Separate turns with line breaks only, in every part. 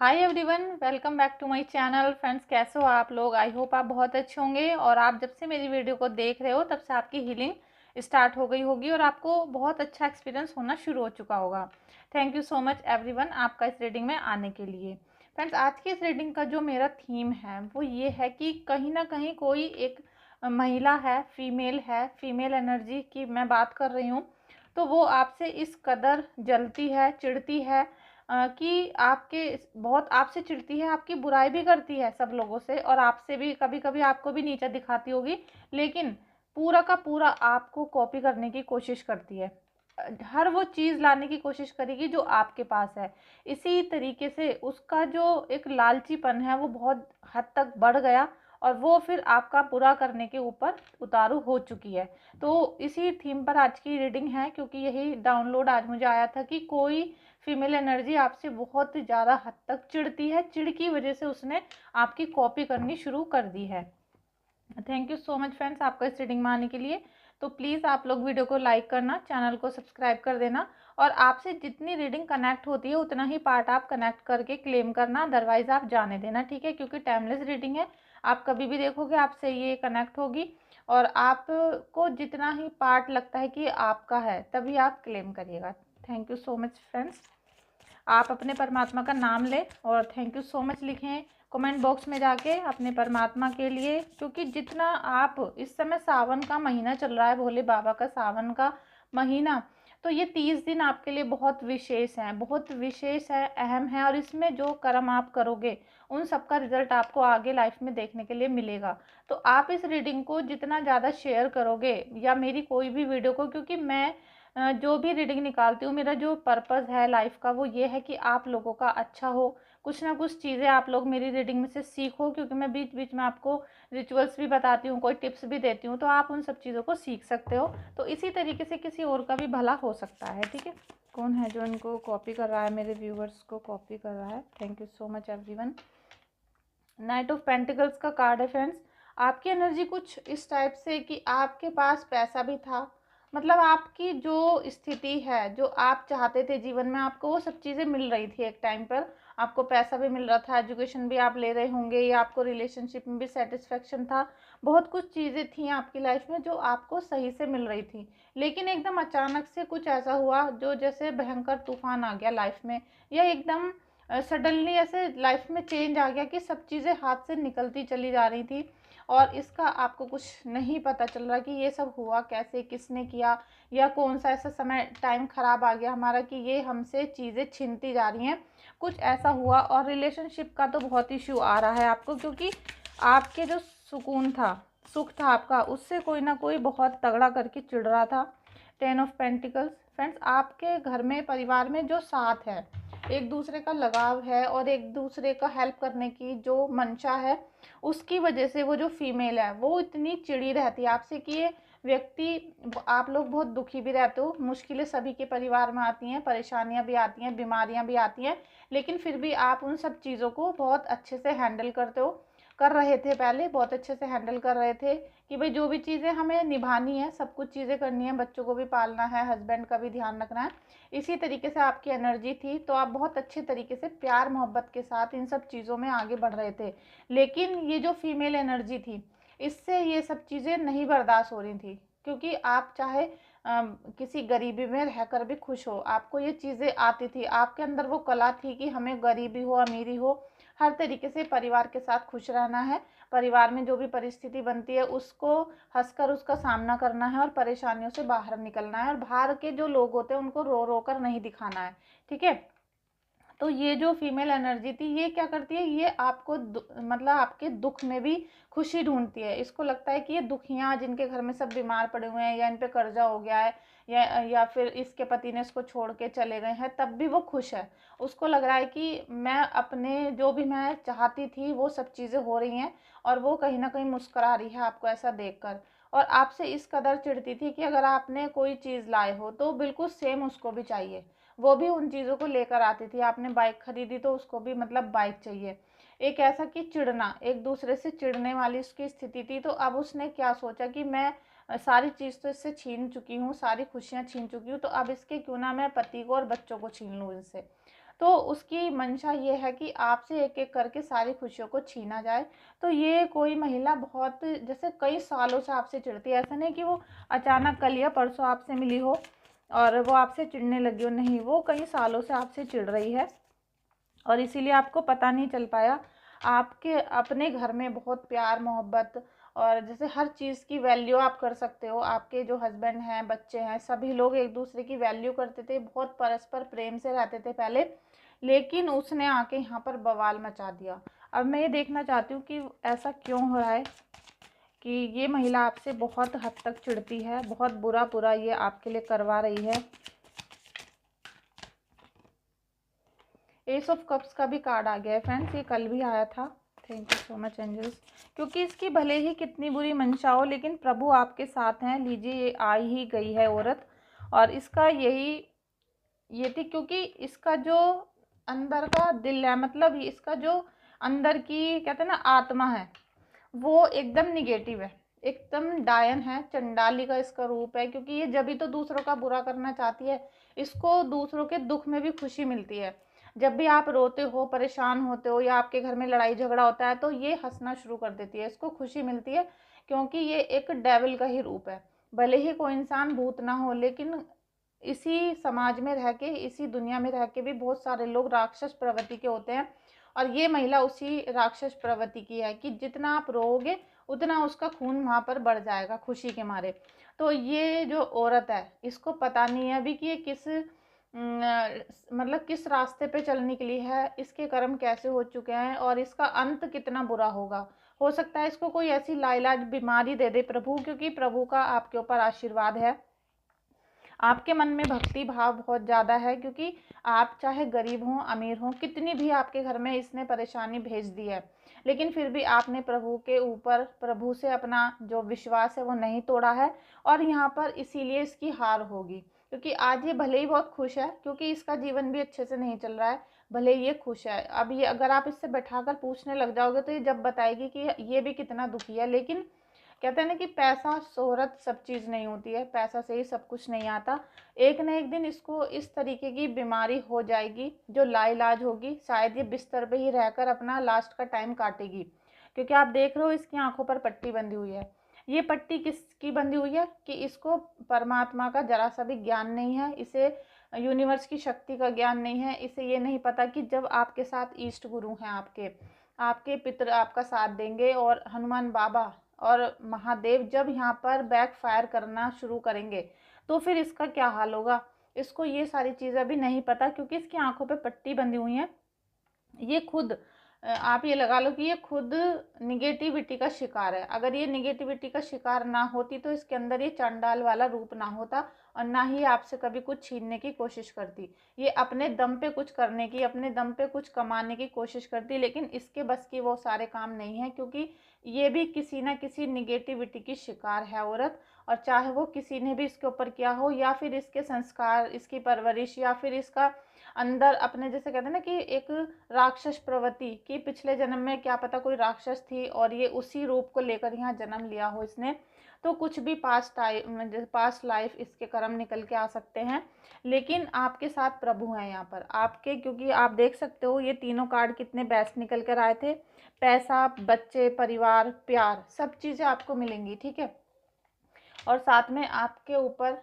Hi everyone, welcome back to my channel. Friends, कैसे हो आप लोग? आई होप आप बहुत अच्छे होंगे। और आप जब से मेरी वीडियो को देख रहे हो तब से आपकी हीलिंग स्टार्ट हो गई होगी और आपको बहुत अच्छा एक्सपीरियंस होना शुरू हो चुका होगा। Thank you so much everyone आपका इस रीडिंग में आने के लिए। फ्रेंड्स, आज की इस रीडिंग का जो मेरा थीम है वो ये है कि कहीं ना कहीं कोई एक महिला है, फीमेल एनर्जी की मैं बात कर रही हूँ। तो वो आपसे इस कदर जलती है, चिढ़ती है कि आपके बहुत आपसे चिढ़ती है, आपकी बुराई भी करती है सब लोगों से, और आपसे भी कभी कभी आपको भी नीचा दिखाती होगी, लेकिन पूरा का पूरा आपको कॉपी करने की कोशिश करती है। हर वो चीज़ लाने की कोशिश करेगी जो आपके पास है। इसी तरीके से उसका जो एक लालचीपन है वो बहुत हद तक बढ़ गया और वो फिर आपका बुरा करने के ऊपर उतारू हो चुकी है। तो इसी थीम पर आज की रीडिंग है, क्योंकि यही डाउनलोड आज मुझे आया था कि कोई फीमेल एनर्जी आपसे बहुत ज़्यादा हद तक चिढ़ती है। चिढ़ की वजह से उसने आपकी कॉपी करनी शुरू कर दी है। Thank you so much friends आपका इस रीडिंग में आने के लिए। तो प्लीज़ आप लोग वीडियो को लाइक करना, चैनल को सब्सक्राइब कर देना, और आपसे जितनी रीडिंग कनेक्ट होती है उतना ही पार्ट आप कनेक्ट करके क्लेम करना, अदरवाइज आप जाने देना, ठीक है? क्योंकि टाइमलेस रीडिंग है, आप कभी भी देखोगे आपसे ये कनेक्ट होगी, और आपको जितना ही पार्ट लगता है कि आपका है तभी आप क्लेम करिएगा। Thank you so much friends. आप अपने परमात्मा का नाम लें और थैंक यू सो मच लिखें कमेंट बॉक्स में जाके अपने परमात्मा के लिए, क्योंकि जितना आप इस समय सावन का महीना चल रहा है, भोले बाबा का सावन का महीना, तो ये 30 दिन आपके लिए बहुत विशेष हैं, बहुत विशेष है, अहम है, और इसमें जो कर्म आप करोगे उन सब का रिजल्ट आपको आगे लाइफ में देखने के लिए मिलेगा। तो आप इस रीडिंग को जितना ज़्यादा शेयर करोगे या मेरी कोई भी वीडियो को, क्योंकि मैं जो भी रीडिंग निकालती हूँ, मेरा जो पर्पज़ है लाइफ का वो ये है कि आप लोगों का अच्छा हो, कुछ ना कुछ चीज़ें आप लोग मेरी रीडिंग में से सीखो, क्योंकि मैं बीच बीच में आपको रिचुअल्स भी बताती हूँ, कोई टिप्स भी देती हूँ, तो आप उन सब चीज़ों को सीख सकते हो। तो इसी तरीके से किसी और का भी भला हो सकता है, ठीक है? कौन है जो इनको कॉपी कर रहा है, मेरे व्यूवर्स को कॉपी कर रहा है? Thank you so much everyone. Night of pentacles का कार्ड है फ्रेंड्स। आपकी एनर्जी कुछ इस टाइप से कि आपके पास पैसा भी था, मतलब आपकी जो स्थिति है, जो आप चाहते थे जीवन में, आपको वो सब चीज़ें मिल रही थी एक टाइम पर। आपको पैसा भी मिल रहा था, एजुकेशन भी आप ले रहे होंगे, या आपको रिलेशनशिप में भी सेटिस्फेक्शन था, बहुत कुछ चीज़ें थी आपकी लाइफ में जो आपको सही से मिल रही थी। लेकिन एकदम अचानक से कुछ ऐसा हुआ जो जैसे भयंकर तूफान आ गया लाइफ में, या एकदम सडनली ऐसे लाइफ में चेंज आ गया कि सब चीज़ें हाथ से निकलती चली जा रही थी, और इसका आपको कुछ नहीं पता चल रहा कि ये सब हुआ कैसे, किसने किया, या कौन सा ऐसा समय टाइम ख़राब आ गया हमारा कि ये हमसे चीज़ें छीनती जा रही हैं। कुछ ऐसा हुआ, और रिलेशनशिप का तो बहुत इशू आ रहा है आपको, क्योंकि आपके जो सुकून था, सुख था आपका, उससे कोई ना कोई बहुत तगड़ा करके चिढ़ रहा था। 10 ऑफ पेंटिकल्स। फ्रेंड्स, आपके घर में, परिवार में जो साथ है, एक दूसरे का लगाव है, और एक दूसरे का हेल्प करने की जो मंशा है, उसकी वजह से वो जो फीमेल है वो इतनी चिड़ी रहती है आपसे कि ये व्यक्ति, आप लोग बहुत दुखी भी रहते हो, मुश्किलें सभी के परिवार में आती हैं, परेशानियां भी आती हैं, बीमारियां भी आती हैं, लेकिन फिर भी आप उन सब चीज़ों को बहुत अच्छे से हैंडल करते हो, कर रहे थे, पहले बहुत अच्छे से हैंडल कर रहे थे कि भाई जो भी चीज़ें हमें निभानी है, सब कुछ चीज़ें करनी है, बच्चों को भी पालना है, हस्बैंड का भी ध्यान रखना है। इसी तरीके से आपकी एनर्जी थी, तो आप बहुत अच्छे तरीके से प्यार मोहब्बत के साथ इन सब चीज़ों में आगे बढ़ रहे थे। लेकिन ये जो फीमेल एनर्जी थी, इससे ये सब चीज़ें नहीं बर्दाश्त हो रही थी, क्योंकि आप चाहे किसी गरीबी में रहकर भी खुश हो, आपको ये चीज़ें आती थी, आपके अंदर वो कला थी कि हमें गरीबी हो अमीरी हो, हर तरीके से परिवार के साथ खुश रहना है, परिवार में जो भी परिस्थिति बनती है उसको हंसकर उसका सामना करना है, और परेशानियों से बाहर निकलना है, और बाहर के जो लोग होते हैं उनको रो रो कर नहीं दिखाना है, ठीक है? तो ये जो फीमेल एनर्जी थी, ये क्या करती है, ये आपको मतलब आपके दुख में भी खुशी ढूंढती है। इसको लगता है कि ये दुखियां जिनके घर में सब बीमार पड़े हुए हैं, या इन पे कर्जा हो गया है, या फिर इसके पति ने इसको छोड़ के चले गए हैं, तब भी वो खुश है। उसको लग रहा है कि मैं अपने जो भी मैं चाहती थी वो सब चीज़ें हो रही हैं, और वो कहीं ना कहीं मुस्कुरा रही है आपको ऐसा देखकर। और आपसे इस कदर चिढ़ती थी कि अगर आपने कोई चीज़ लाए हो तो बिल्कुल सेम उसको भी चाहिए, वो भी उन चीज़ों को लेकर आती थी। आपने बाइक खरीदी तो उसको भी मतलब बाइक चाहिए। एक ऐसा कि चिढ़ना, एक दूसरे से चिढ़ने वाली उसकी स्थिति थी। तो अब उसने क्या सोचा कि मैं सारी चीज़ तो इससे छीन चुकी हूँ, सारी खुशियाँ छीन चुकी हूँ, तो अब इसके क्यों ना मैं पति को और बच्चों को छीन लूँ इनसे। तो उसकी मंशा ये है कि आपसे एक एक करके सारी खुशियों को छीना जाए। तो ये कोई महिला बहुत जैसे कई सालों से आपसे चिढ़ती है, ऐसा नहीं कि वो अचानक कल या परसों आपसे मिली हो और वो आपसे चिढ़ने लगी हो, नहीं, वो कई सालों से आपसे चिढ़ रही है और इसीलिए आपको पता नहीं चल पाया। आपके अपने घर में बहुत प्यार मोहब्बत और जैसे हर चीज़ की वैल्यू आप कर सकते हो, आपके जो हस्बैंड हैं, बच्चे हैं, सभी लोग एक दूसरे की वैल्यू करते थे, बहुत परस्पर प्रेम से रहते थे पहले, लेकिन उसने आके यहाँ पर बवाल मचा दिया। अब मैं ये देखना चाहती हूँ कि ऐसा क्यों हो रहा है कि ये महिला आपसे बहुत हद तक चिढ़ती है, बहुत बुरा बुरा ये आपके लिए करवा रही है। एस ऑफ कप्स का भी कार्ड आ गया है फ्रेंड्स, ये कल भी आया था। Thank you so much angels, क्योंकि इसकी भले ही कितनी बुरी मंशा हो लेकिन प्रभु आपके साथ हैं। लीजिए, ये आ ही गई है औरत और इसका ये थी, क्योंकि इसका जो अंदर का दिल है, मतलब इसका जो अंदर की कहते हैं ना आत्मा है, वो एकदम निगेटिव है, एकदम डायन है, चंडाली का इसका रूप है। क्योंकि ये जब भी तो दूसरों का बुरा करना चाहती है, इसको दूसरों के दुख में भी खुशी मिलती है। जब भी आप रोते हो, परेशान होते हो या आपके घर में लड़ाई झगड़ा होता है तो ये हंसना शुरू कर देती है, इसको खुशी मिलती है, क्योंकि ये एक डेविल का ही रूप है। भले ही कोई इंसान भूत ना हो, लेकिन इसी समाज में रह के, इसी दुनिया में रह के भी बहुत सारे लोग राक्षस प्रवृत्ति के होते हैं और ये महिला उसी राक्षस प्रवृत्ति की है कि जितना आप रोओगे उतना उसका खून वहाँ पर बढ़ जाएगा खुशी के मारे। तो ये जो औरत है, इसको पता नहीं है अभी कि ये किस मतलब किस रास्ते पे चल निकली है, इसके कर्म कैसे हो चुके हैं और इसका अंत कितना बुरा होगा। हो सकता है इसको कोई ऐसी लाइलाज बीमारी दे दे प्रभु, क्योंकि प्रभु का आपके ऊपर आशीर्वाद है, आपके मन में भक्ति भाव बहुत ज़्यादा है, क्योंकि आप चाहे गरीब हों अमीर हों, कितनी भी आपके घर में इसने परेशानी भेज दी है, लेकिन फिर भी आपने प्रभु के ऊपर, प्रभु से अपना जो विश्वास है वो नहीं तोड़ा है और यहाँ पर इसीलिए इसकी हार होगी। क्योंकि आज ये भले ही बहुत खुश है, क्योंकि इसका जीवन भी अच्छे से नहीं चल रहा है, भले ये खुश है। अब ये अगर आप इससे बैठाकर पूछने लग जाओगे तो ये जब बताएगी कि ये भी कितना दुखी है, लेकिन कहते हैं ना कि पैसा शोहरत सब चीज़ नहीं होती है, पैसा से ही सब कुछ नहीं आता। एक न एक दिन इसको इस तरीके की बीमारी हो जाएगी जो लाइलाज होगी, शायद ये बिस्तर पे ही रहकर अपना लास्ट का टाइम काटेगी। क्योंकि आप देख रहे हो इसकी आंखों पर पट्टी बंधी हुई है। ये पट्टी किसकी बंधी हुई है कि इसको परमात्मा का जरा सा भी ज्ञान नहीं है, इसे यूनिवर्स की शक्ति का ज्ञान नहीं है, इसे ये नहीं पता कि जब आपके साथ ईष्ट गुरु हैं, आपके पितर आपका साथ देंगे और हनुमान बाबा और महादेव जब यहाँ पर बैक फायर करना शुरू करेंगे तो फिर इसका क्या हाल होगा। इसको ये सारी चीज़ें अभी नहीं पता, क्योंकि इसकी आंखों पे पट्टी बंधी हुई है। ये खुद आप ये लगा लो कि ये खुद निगेटिविटी का शिकार है। अगर ये निगेटिविटी का शिकार ना होती तो इसके अंदर ये चंडाल वाला रूप ना होता और ना ही आपसे कभी कुछ छीनने की कोशिश करती। ये अपने दम पे कुछ करने की, अपने दम पे कुछ कमाने की कोशिश करती, लेकिन इसके बस की वो सारे काम नहीं है, क्योंकि ये भी किसी ना किसी निगेटिविटी की शिकार है औरत। और चाहे वो किसी ने भी इसके ऊपर किया हो, या फिर इसके संस्कार, इसकी परवरिश, या फिर इसका अंदर अपने, जैसे कहते हैं ना कि एक राक्षस प्रवृत्ति कि पिछले जन्म में क्या पता कोई राक्षस थी और ये उसी रूप को लेकर यहाँ जन्म लिया हो इसने, तो कुछ भी पास्ट लाइफ इसके कर्म निकल के आ सकते हैं। लेकिन आपके साथ प्रभु हैं यहाँ पर आपके, क्योंकि आप देख सकते हो ये तीनों कार्ड कितने बेस्ट निकल कर आए थे। पैसा, बच्चे, परिवार, प्यार, सब चीज़ें आपको मिलेंगी, ठीक है। और साथ में आपके ऊपर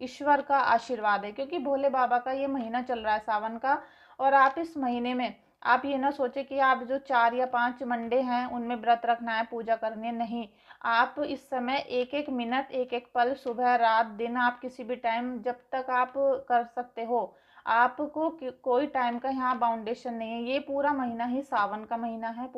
ईश्वर का आशीर्वाद है, क्योंकि भोले बाबा का ये महीना चल रहा है सावन का। और आप इस महीने में आप ये ना सोचे कि आप जो 4 या 5 मंडे हैं उनमें व्रत रखना है, पूजा करनी है, नहीं। आप इस समय एक एक मिनट, एक एक पल, सुबह रात दिन, आप किसी भी टाइम जब तक आप कर सकते हो, आपको कोई टाइम का यहाँ बाउंडेशन नहीं है। ये पूरा महीना ही सावन का महीना है,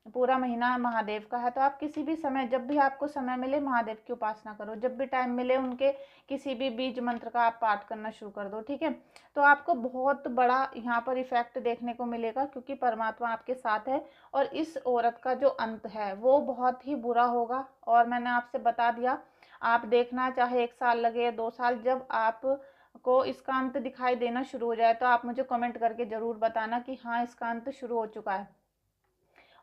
पूरा महीना महादेव का है। तो आप किसी भी समय, जब भी आपको समय मिले, महादेव की उपासना करो, जब भी टाइम मिले उनके किसी भी बीज मंत्र का आप पाठ करना शुरू कर दो, ठीक है। तो आपको बहुत बड़ा यहाँ पर इफेक्ट देखने को मिलेगा, क्योंकि परमात्मा आपके साथ है। और इस औरत का जो अंत है वो बहुत ही बुरा होगा। और मैंने आपसे बता दिया, आप देखना, चाहे 1 साल लगे या 2 साल, जब आप को इसका अंत दिखाई देना शुरू हो जाए तो आप मुझे कमेंट करके ज़रूर बताना कि हाँ, इसका अंत शुरू हो चुका है।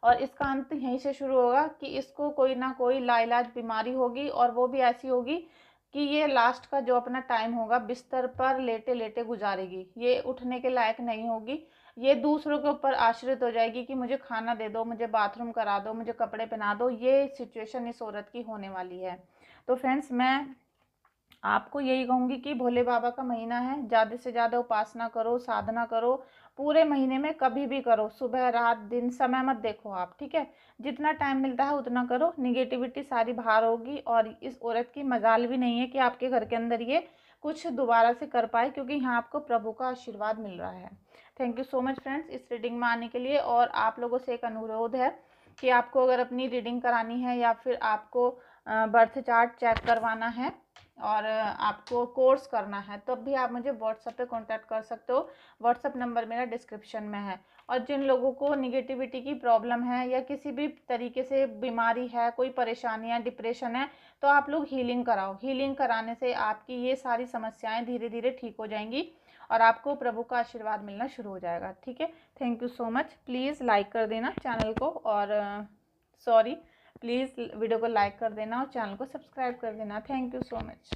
और इसका अंत यहीं से शुरू होगा कि इसको कोई ना कोई लाइलाज बीमारी होगी, और वो भी ऐसी होगी कि ये लास्ट का जो अपना टाइम होगा बिस्तर पर लेटे लेटे गुजारेगी, ये उठने के लायक नहीं होगी, ये दूसरों के ऊपर आश्रित हो जाएगी कि मुझे खाना दे दो, मुझे बाथरूम करा दो, मुझे कपड़े पहना दो। ये सिचुएशन इस औरत की होने वाली है। तो फ्रेंड्स, मैं आपको यही कहूँगी कि भोले बाबा का महीना है, ज़्यादा से ज़्यादा उपासना करो, साधना करो, पूरे महीने में कभी भी करो, सुबह रात दिन समय मत देखो आप, ठीक है। जितना टाइम मिलता है उतना करो, निगेटिविटी सारी बाहर होगी। और इस औरत की मजाल भी नहीं है कि आपके घर के अंदर ये कुछ दोबारा से कर पाए, क्योंकि यहाँ आपको प्रभु का आशीर्वाद मिल रहा है। Thank you so much friends इस रीडिंग में आने के लिए। और आप लोगों से एक अनुरोध है कि आपको अगर अपनी रीडिंग करानी है या फिर आपको बर्थ चार्ट चेक करवाना है और आपको कोर्स करना है, तब भी आप मुझे व्हाट्सएप पे कांटेक्ट कर सकते हो। व्हाट्सएप नंबर मेरा डिस्क्रिप्शन में है। और जिन लोगों को निगेटिविटी की प्रॉब्लम है या किसी भी तरीके से बीमारी है, कोई परेशानी है, डिप्रेशन है, तो आप लोग हीलिंग कराओ। हीलिंग कराने से आपकी ये सारी समस्याएं धीरे धीरे ठीक हो जाएंगी और आपको प्रभु का आशीर्वाद मिलना शुरू हो जाएगा, ठीक है। Thank you so much. Please like कर देना चैनल को, और सॉरी, प्लीज़ वीडियो को लाइक कर देना और चैनल को सब्सक्राइब कर देना। Thank you so much.